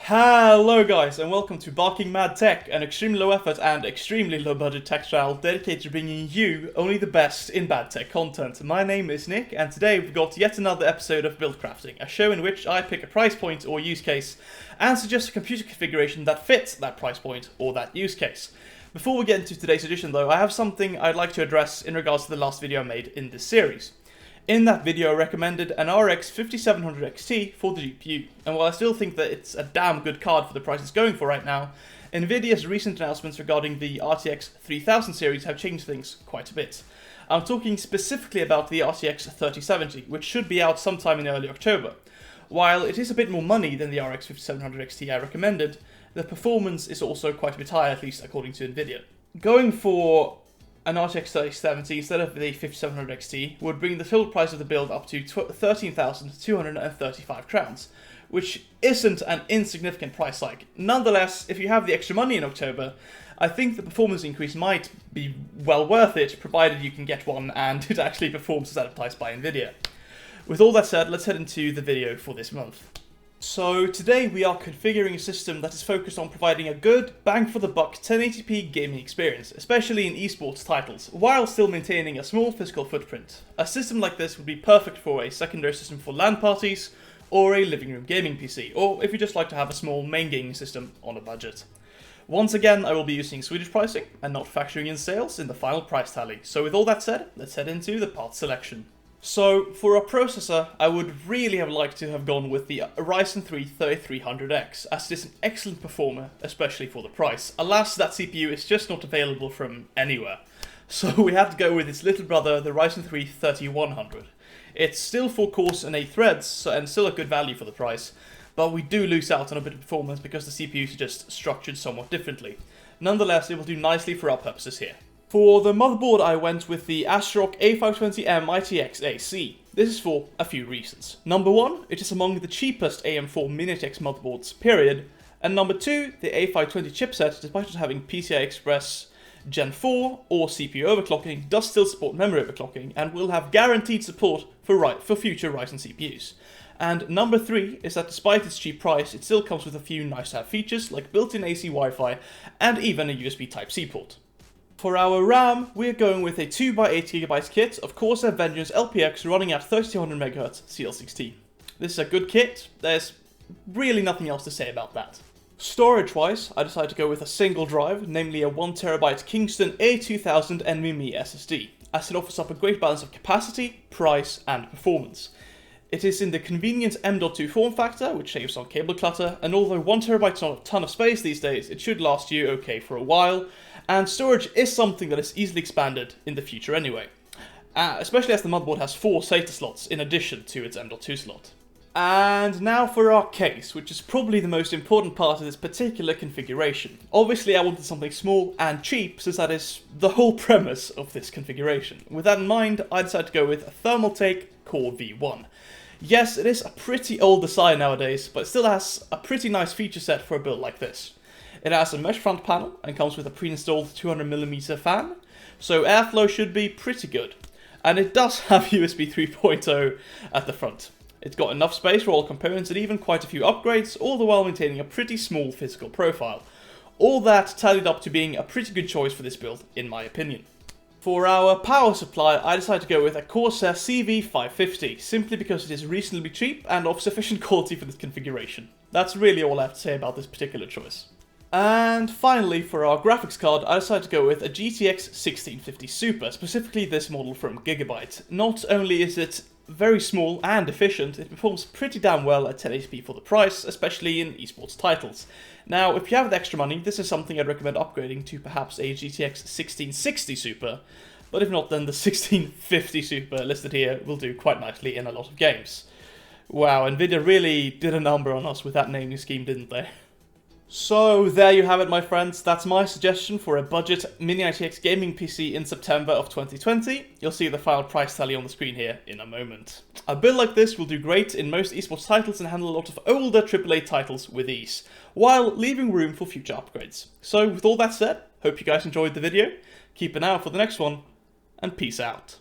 Hello guys, and welcome to Barking Mad Tech, an extremely low effort and extremely low budget tech channel dedicated to bringing you only the best in bad tech content. My name is Nick, and today we've got yet another episode of Build Crafting, a show in which I pick a price point or use case and suggest a computer configuration that fits that price point or that use case. Before we get into today's edition though, I have something I'd like to address in regards to the last video I made in this series. In that video I recommended an RX 5700 XT for the GPU, and while I still think that it's a damn good card for the price it's going for right now, Nvidia's recent announcements regarding the RTX 3000 series have changed things quite a bit. I'm talking specifically about the RTX 3070, which should be out sometime in early October. While it is a bit more money than the RX 5700 XT I recommended, the performance is also quite a bit higher, at least according to Nvidia. Going for an RTX 3070 instead of the 5700 XT would bring the total price of the build up to 13,235 crowns, which isn't an insignificant price hike. Nonetheless, if you have the extra money in October, I think the performance increase might be well worth it, provided you can get one and it actually performs as advertised by Nvidia. With all that said, let's head into the video for this month. So today we are configuring a system that is focused on providing a good, bang-for-the-buck 1080p gaming experience, especially in esports titles, while still maintaining a small physical footprint. A system like this would be perfect for a secondary system for LAN parties, or a living room gaming PC, or if you just like to have a small main gaming system on a budget. Once again, I will be using Swedish pricing, and not factoring in sales in the final price tally. So with all that said, let's head into the part selection. So, for a processor, I would really have liked to have gone with the Ryzen 3 3300X, as it is an excellent performer, especially for the price. Alas, that CPU is just not available from anywhere. So we have to go with its little brother, the Ryzen 3 3100. It's still 4 cores and 8 threads, and still a good value for the price, but we do lose out on a bit of performance because the CPU is just structured somewhat differently. Nonetheless, it will do nicely for our purposes here. For the motherboard I went with the ASRock A520M mITX AC. This is for a few reasons. Number one, it is among the cheapest AM4 mITX motherboards, period. And number two, the A520 chipset, despite not having PCI Express Gen 4 or CPU overclocking, does still support memory overclocking and will have guaranteed support for future Ryzen CPUs. And number three is that despite its cheap price, it still comes with a few nice to have features like built-in AC Wi-Fi and even a USB Type-C port. For our RAM, we're going with a 2x8GB kit of Corsair Vengeance LPX running at 3200 MHz CL16. This is a good kit, there's really nothing else to say about that. Storage-wise, I decided to go with a single drive, namely a 1TB Kingston A2000 NVMe SSD, as it offers up a great balance of capacity, price, and performance. It is in the convenient M.2 form factor, which saves on cable clutter, and although 1TB is not a ton of space these days, it should last you okay for a while, and storage is something that is easily expanded in the future anyway, especially as the motherboard has 4 SATA slots in addition to its M.2 slot. And now for our case, which is probably the most important part of this particular configuration. Obviously I wanted something small and cheap, since that is the whole premise of this configuration. With that in mind, I decided to go with a Thermaltake Core V1. Yes, it is a pretty old design nowadays, but it still has a pretty nice feature set for a build like this. It has a mesh front panel and comes with a pre-installed 200mm fan, so airflow should be pretty good. And it does have USB 3.0 at the front. It's got enough space for all components and even quite a few upgrades, all the while maintaining a pretty small physical profile. All that tallied up to being a pretty good choice for this build, in my opinion. For our power supply, I decided to go with a Corsair CV550, simply because it is reasonably cheap and of sufficient quality for this configuration. That's really all I have to say about this particular choice. And finally, for our graphics card, I decided to go with a GTX 1650 Super, specifically this model from Gigabyte. Not only is it very small and efficient, it performs pretty damn well at 1080p for the price, especially in esports titles. Now, if you have the extra money, this is something I'd recommend upgrading to perhaps a GTX 1660 Super, but if not, then the 1650 Super listed here will do quite nicely in a lot of games. Wow, Nvidia really did a number on us with that naming scheme, didn't they? So there you have it, my friends. That's my suggestion for a budget mini ITX gaming PC in September of 2020. You'll see the final price tally on the screen here in a moment. A build like this will do great in most esports titles and handle a lot of older AAA titles with ease, while leaving room for future upgrades. So with all that said, hope you guys enjoyed the video, keep an eye out for the next one, and peace out.